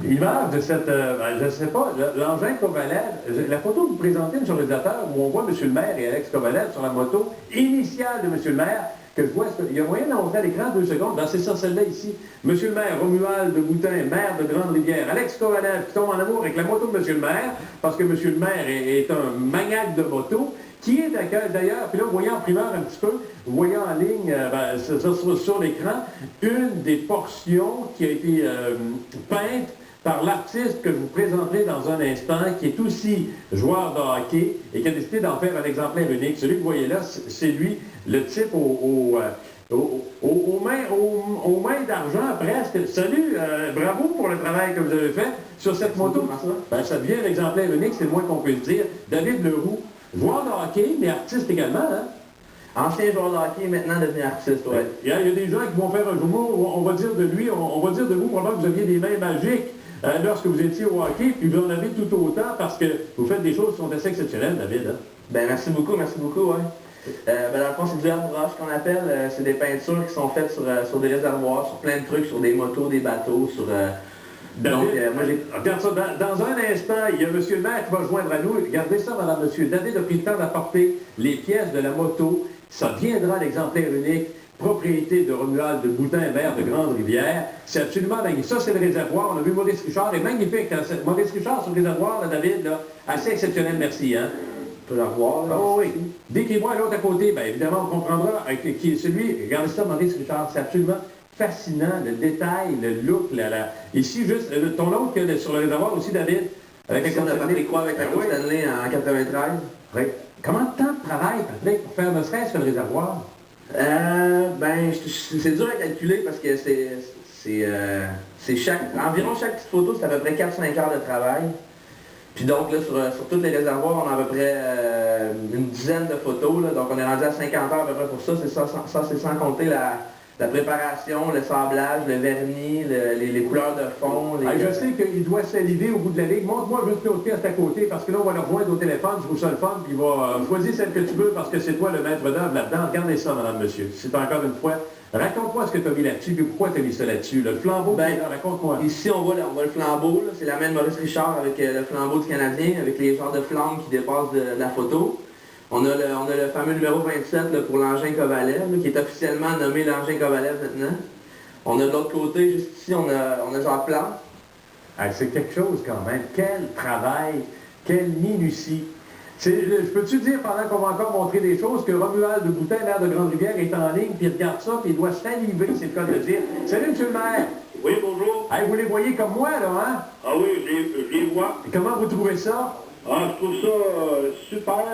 Image de cette, je ne sais pas, l'engin Kovalev, la photo que vous présentez, M. le réalisateur, où on voit M. le maire et Alex Kovalev sur la moto initiale de M. le maire, que je vois, il y a moyen de montrer à l'écran 2 secondes, dans c'est ça, celle-là ici. M. le maire, Romuald de Boutin, maire de Grande-Rivière, Alex Kovalev qui tombe en amour avec la moto de M. le maire, parce que M. le maire est un maniaque de moto, qui est d'ailleurs, puis là, vous voyez en primeur un petit peu, vous voyez en ligne, sur l'écran, une des portions qui a été peinte par l'artiste que je vous présenterai dans un instant, qui est aussi joueur de hockey et qui a décidé d'en faire un exemplaire unique. Celui que vous voyez là, c'est lui, le type aux mains d'argent presque. Salut, bravo pour le travail que vous avez fait sur cette moto. Ben, ça devient un exemplaire unique, c'est le moins qu'on peut dire. David Leroux, joueur de hockey, mais artiste également, hein? Ancien joueur de hockey, maintenant devenu artiste, oui. Il y a des gens qui vont faire un jour, on va dire de lui, on va dire de vous, probablement que vous aviez des mains magiques lorsque vous étiez au hockey, puis vous en avez tout autant parce que vous faites des choses qui sont assez exceptionnelles, David. Hein? Ben merci beaucoup, oui. Dans le fond, c'est du airbrush qu'on appelle. C'est des peintures qui sont faites sur des réservoirs, sur plein de trucs, sur des motos, des bateaux, sur... David, donc, moi j'ai... Regarde ça, dans un instant, il y a M. le maire qui va joindre à nous. Regardez ça, madame, monsieur. David a pris le temps d'apporter les pièces de la moto. Ça viendra l'exemplaire unique, propriété de Romuald de Boutin, maire de Grande-Rivière. C'est absolument magnifique. Ça, c'est le réservoir. On a vu Maurice Richard. Il est magnifique. Maurice Richard sur le réservoir, là, David, là, assez exceptionnel, merci. Hein? Tu peux la revoir, là. Oh, oui. Décris-moi l'autre à côté. Bien, évidemment, on comprendra qui est celui. Regardez ça, Maurice Richard. C'est absolument fascinant, le détail, le look. Ici, juste, ton oncle sur le réservoir aussi, David. Avec on a Patrick Roy avec la Coupe Stanley en 93. Oui. Comment de temps de travail, Patrick, pour faire ne serait-ce que le réservoir? C'est dur à calculer parce que environ chaque petite photo, c'est à peu près 4-5 heures de travail. Puis donc, là, sur tous les réservoirs, on a à peu près une dizaine de photos. Là, donc, on est rendu à 50 heures à peu près pour ça. Ça c'est sans compter la préparation, le sablage, le vernis, les couleurs de fond. Je sais qu'il doit saliver au bout de la ligue. Montre-moi juste l'autre pièce à côté, parce que là, on va le rejoindre au téléphone, je trouve ça le fun, puis il va choisir celle que tu veux, parce que c'est toi le maître d'œuvre là-dedans. Regardez ça, madame, monsieur. C'est encore une fois. Raconte-moi ce que tu as mis là-dessus, puis pourquoi tu as mis ça là-dessus. Le flambeau, raconte-moi. Ici, on voit le flambeau. C'est la main de Maurice Richard avec le flambeau du Canadien, avec les genres de flammes qui dépassent de la photo. On a le fameux numéro 27 là, pour l'engin Kovalev, là, qui est officiellement nommé l'engin Kovalev maintenant. On a de l'autre côté, juste ici, on a Jacques Plante. C'est quelque chose quand même. Quel travail, quelle minutie. Je peux-tu dire, pendant qu'on va encore montrer des choses, que Romuald de Boutin, maire de Grande-Rivière, est en ligne, puis il regarde ça, puis il doit saliver, c'est le cas de le dire. Salut, M. le maire. Oui, bonjour. Hey, vous les voyez comme moi, là, hein? Ah oui, je les vois. Et comment vous trouvez ça? Ah, je trouve ça super,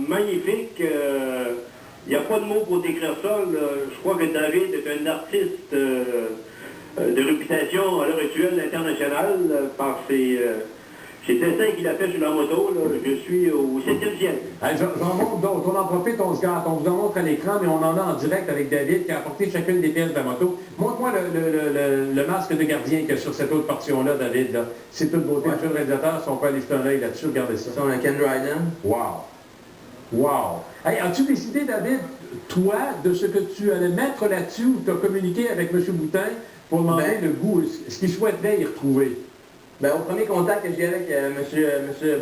magnifique. Il n'y a pas de mots pour décrire ça. Là. Je crois que David est un artiste de réputation à l'heure actuelle internationale par ses dessins qu'il a fait sur la moto. Là. Je suis au 7e ciel. Hey, j'en montre d'autres. On en profite, on se gâte. On vous en montre à l'écran, mais on en a en direct avec David qui a apporté chacune des pièces de la moto. Montre-moi le masque de gardien qu'il y a sur cette autre portion-là, David. Là. C'est toute beauté. Monsieur le réalisateur, si on peut aller jeter un œil là-dessus, regardez ça. Ça, on a Ken Dryden. Wow! Wow! Hey, as-tu décidé, David, toi, de ce que tu allais mettre là-dessus, ou tu as communiqué avec M. Boutin pour demander le goût, ce qu'il souhaiterait y retrouver? Au premier contact que j'ai eu avec M.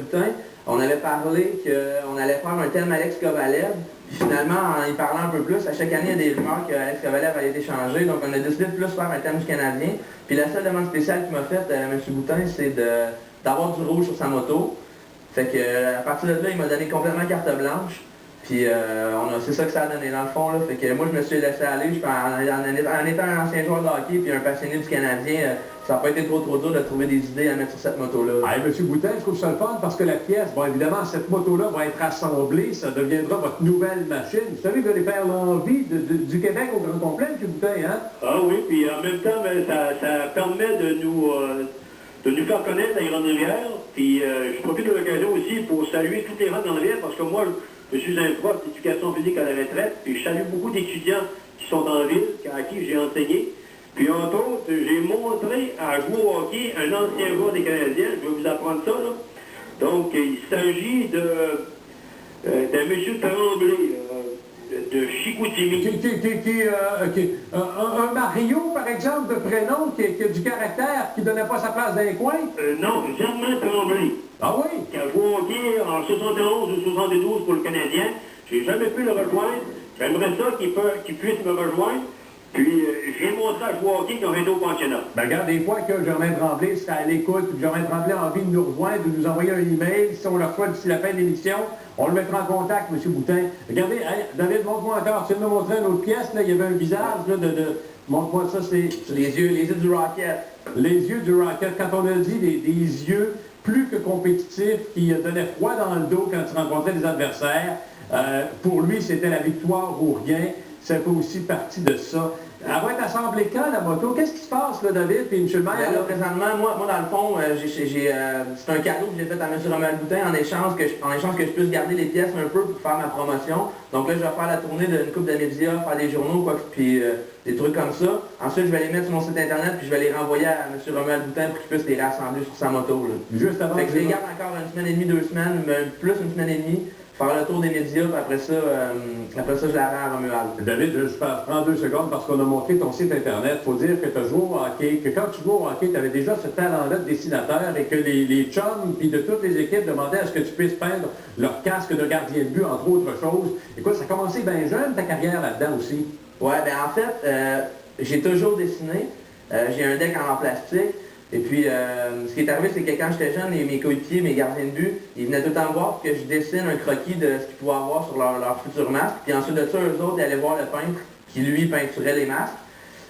Boutin, on avait parlé qu'on allait faire un thème Alex Kovalev. Puis finalement, en y parlant un peu plus, à chaque année, il y a des rumeurs qu'Alex Kovalev allait été changé. Donc on a décidé de plus faire un thème du Canadien. Puis la seule demande spéciale qu'il m'a faite, M. Boutin, c'est d'avoir du rouge sur sa moto. Fait que à partir de là, il m'a donné complètement carte blanche. Puis c'est ça que ça a donné dans le fond. Là. Fait que moi, je me suis laissé aller. En étant un ancien joueur de hockey puis un passionné du Canadien, ça n'a pas été trop dur de trouver des idées à mettre sur cette moto-là. Hey, M. Boutin, je trouve ça le fun parce que la pièce, bon, évidemment, cette moto-là va être assemblée, ça deviendra votre nouvelle machine. Vous savez, vous allez faire l'envie du Québec au grand complet, M. Boutin, hein? Ah oui, puis en même temps, ça permet de nous faire connaître la Grande-Rivière. Puis je profite de l'occasion aussi pour saluer toutes les gens dans la ville parce que moi, je suis un prof d'éducation physique à la retraite, puis je salue beaucoup d'étudiants qui sont dans la ville, à qui j'ai enseigné. Puis entre autres, j'ai montré à jouer au hockey un ancien joueur des Canadiens, je vais vous apprendre ça, là. Donc, il s'agit d'un monsieur Tremblay, de Chicoutimi. Un Mario, par exemple, de prénom, qui a du caractère, qui ne donnait pas sa place dans les coins? Non, Germain Tremblay. Ah oui? Qui a joué au hockey en 71 ou 72 pour le Canadien. J'ai jamais pu le rejoindre. J'aimerais ça qu'il puisse me rejoindre. Puis, j'ai montré à jouer au hockey qui ont été au pensionnat. Ben, regarde, des fois que Germain Tremblay serait à l'écoute, puis Germain Tremblay a envie de nous rejoindre, de nous envoyer un email, si on le reçoit d'ici la fin de l'émission, on le mettra en contact, M. Boutin. Regardez, hey, David, montre-moi encore. Tu viens de me montrer une autre pièce, là, il y avait un visage, là, montre-moi ça, c'est... Les yeux du Rocket. Les yeux du Rocket. Quand on a dit des yeux plus que compétitifs, qui donnaient froid dans le dos quand tu rencontrais des adversaires, pour lui, c'était la victoire ou rien. Ça fait aussi partie de ça. Elle va être assemblée quand, la moto? Qu'est-ce qui se passe, là, David, puis M. le maire? Là, présentement, moi, dans le fond, c'est un cadeau que j'ai fait à M. Romuald Boutin en échange que je puisse garder les pièces un peu pour faire ma promotion. Donc là, je vais faire la tournée d'une couple de médias, faire des journaux, quoi, puis des trucs comme ça. Ensuite, je vais les mettre sur mon site Internet, puis je vais les renvoyer à M. Romuald Boutin pour qu'il puisse les rassembler sur sa moto. Là. Juste avant. Fait que je les garde encore une semaine et demie, 2 semaines, plus une semaine et demie. Faire le tour des médias, puis après ça, je la rends à Romuald. David, je prends 2 secondes parce qu'on a montré ton site Internet. Il faut dire que tu as joué au hockey, que quand tu joues au hockey, tu avais déjà ce talent-là de dessinateur et que les chums puis de toutes les équipes demandaient à ce que tu puisses peindre leur casque de gardien de but, entre autres choses. Écoute, ça a commencé bien jeune, ta carrière là-dedans aussi. Ouais, ben en fait, j'ai toujours dessiné. J'ai un deck en art plastique. Et puis, ce qui est arrivé, c'est que quand j'étais jeune, mes coéquipiers, mes gardiens de but, ils venaient tout le temps voir que je dessine un croquis de ce qu'ils pouvaient avoir sur leur futur masque. Puis ensuite de ça, eux autres, ils allaient voir le peintre qui, lui, peinturait les masques.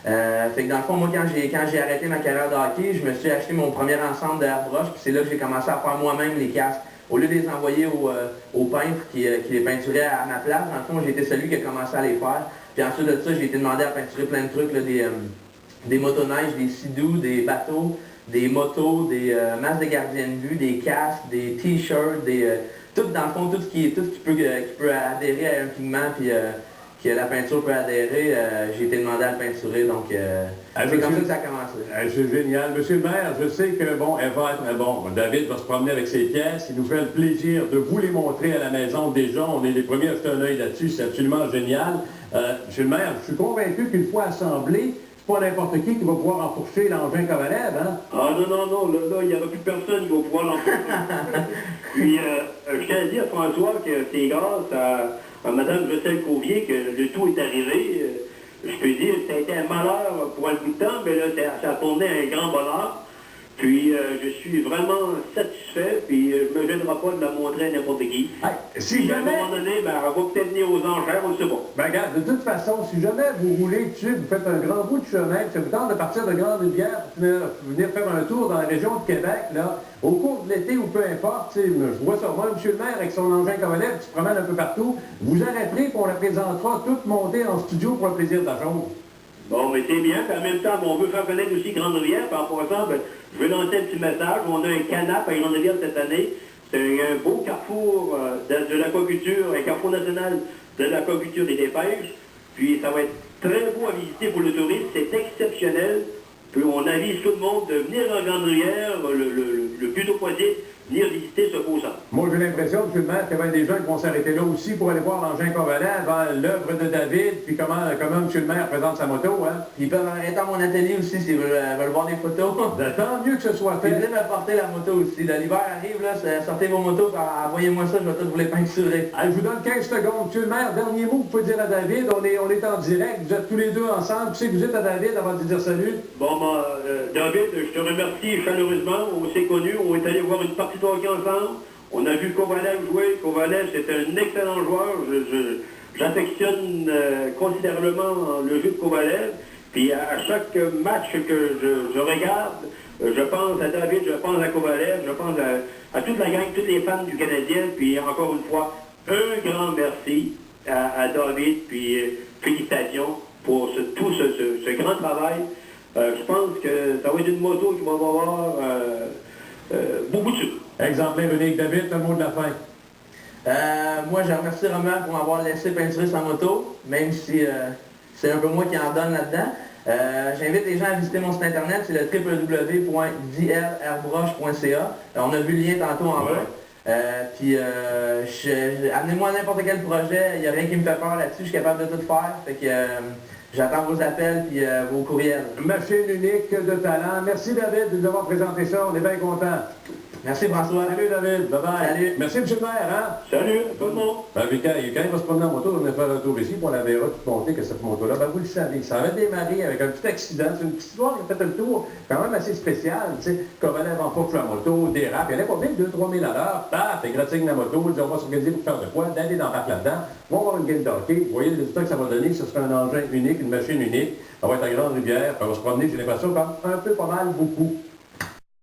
Fait que dans le fond, moi, quand j'ai arrêté ma carrière de hockey, je me suis acheté mon premier ensemble d'airbrush, puis c'est là que j'ai commencé à faire moi-même les casques. Au lieu de les envoyer au peintre qui les peinturait à ma place, dans le fond, j'ai été celui qui a commencé à les faire. Puis ensuite de ça, j'ai été demandé à peinturer plein de trucs, là, des motoneiges, des sidous, des bateaux, des motos, des masques de gardiens de but, des casques, des t-shirts, tout dans le fond, tout ce qui peut adhérer à un pigment, puis que la peinture peut adhérer, j'ai été demandé à le peinturer, donc c'est comme ça que ça a commencé. C'est génial. Monsieur le maire, je sais que, bon, elle va être, bon, David va se promener avec ses pièces, il nous fait le plaisir de vous les montrer à la maison déjà, on est les premiers à jeter un œil là-dessus, c'est absolument génial. Monsieur le maire, je suis convaincu qu'une fois assemblé, pas n'importe qui va pouvoir enfourcher l'engin Kovalev, hein? Ah non, là, il n'y aura plus personne qui va pouvoir l'enfourcher. Puis, je tiens à dire, François, que c'est grâce à Mme Jocelyne-Cauvier que le tout est arrivé. Je peux dire que ça a été un malheur pour un bout de temps, mais là, ça a tourné un grand bonheur. Puis, je suis vraiment satisfait, puis je ne me gênerai pas de la montrer à n'importe qui. Hey, si jamais... À un moment donné, ben, elle va peut-être venir aux enchères, on ne sait pas. Ben regarde, de toute façon, si jamais vous roulez dessus, vous faites un grand bout de chemin, que ça vous tente de partir de Grande-Rivière pour venir faire un tour dans la région de Québec, là, au cours de l'été ou peu importe, je vois ça, moi, M. le maire, avec son engin Kovalev qui se promène un peu partout, vous arrêterez qu'on la présentera toute montée en studio pour le plaisir de la chose. Bon, mais c'est bien, puis en même temps, on veut faire connaître aussi Grande-Rivière, par rapport à ça, ben, je veux lancer un petit message. On a un canap à Grande-Rivière cette année. C'est un beau carrefour de l'aquaculture, un carrefour national de l'aquaculture et des pêches. Puis ça va être très beau à visiter pour le tourisme, c'est exceptionnel. Puis on avise tout le monde de venir en Grande-Rivière le plus tôt possible, venir visiter ce beau centre. Moi, j'ai l'impression, M. le maire, qu'il y a des gens qui vont s'arrêter là aussi pour aller voir l'engin Kovalev, l'œuvre de David, puis comment M. le maire présente sa moto, hein? Ils peuvent arrêter à mon atelier aussi s'ils veulent voir des photos. Tant mieux que ce soit fait. Ils veulent m'apporter la moto aussi. L'hiver arrive, là, sortez vos motos, envoyez-moi ça, je vais tout vous les peinturer. Allez, je vous donne 15 secondes. M. le maire, dernier mot que vous pouvez dire à David. On est en direct, vous êtes tous les deux ensemble. Tu sais que vous êtes à David avant de dire salut. Bon, David, je te remercie chaleureusement. On s'est connus, on est allé voir une partie de hockey ensemble. On a vu Kovalev jouer. Kovalev, c'est un excellent joueur. J'affectionne considérablement le jeu de Kovalev. Puis à chaque match que je regarde, je pense à David, je pense à Kovalev, je pense à toute la gang, tous les fans du Canadien. Puis encore une fois, un grand merci à David, puis félicitations pour tout ce grand travail. Je pense que ça va être une moto qui va avoir beaucoup de sucre. Exemplaire unique. David, un mot de la fin. Moi, je remercie Romain pour m'avoir laissé peinturer sa moto, même si c'est un peu moi qui en donne là-dedans. J'invite les gens à visiter mon site internet, c'est le www.drairbrush.ca. On a vu le lien tantôt en bas. Amenez-moi n'importe quel projet, il n'y a rien qui me fait peur là-dessus, je suis capable de tout faire. Fait que j'attends vos appels puis vos courriels. Machine unique de talent. Merci David de nous avoir présenté ça, on est bien contents. Merci François. Salut David, bye bye. Salut. Merci M. le maire, hein? Salut, tout le monde. Ben, puis quand il va se promener en moto, on va faire un tour ici, puis on la verra tout monter que cette moto-là. Ben, vous le savez, ça avait démarré avec un petit accident. C'est une petite histoire qui a fait le tour, quand même assez spécial. Tu sais, Kovalev emporte la moto, dérape, il n'y en a pas bien 2-3 000 à l'heure, paf, il gratigne la moto, il dit on va s'organiser pour faire de quoi, d'aller dans le parc là-dedans, on va avoir une game de hockey. Vous voyez le résultat que ça va donner, ce sera un engin unique, une machine unique. On va être à Grande-Rivière, on va se promener, j'ai l'impression, comme un peu pas mal, beaucoup.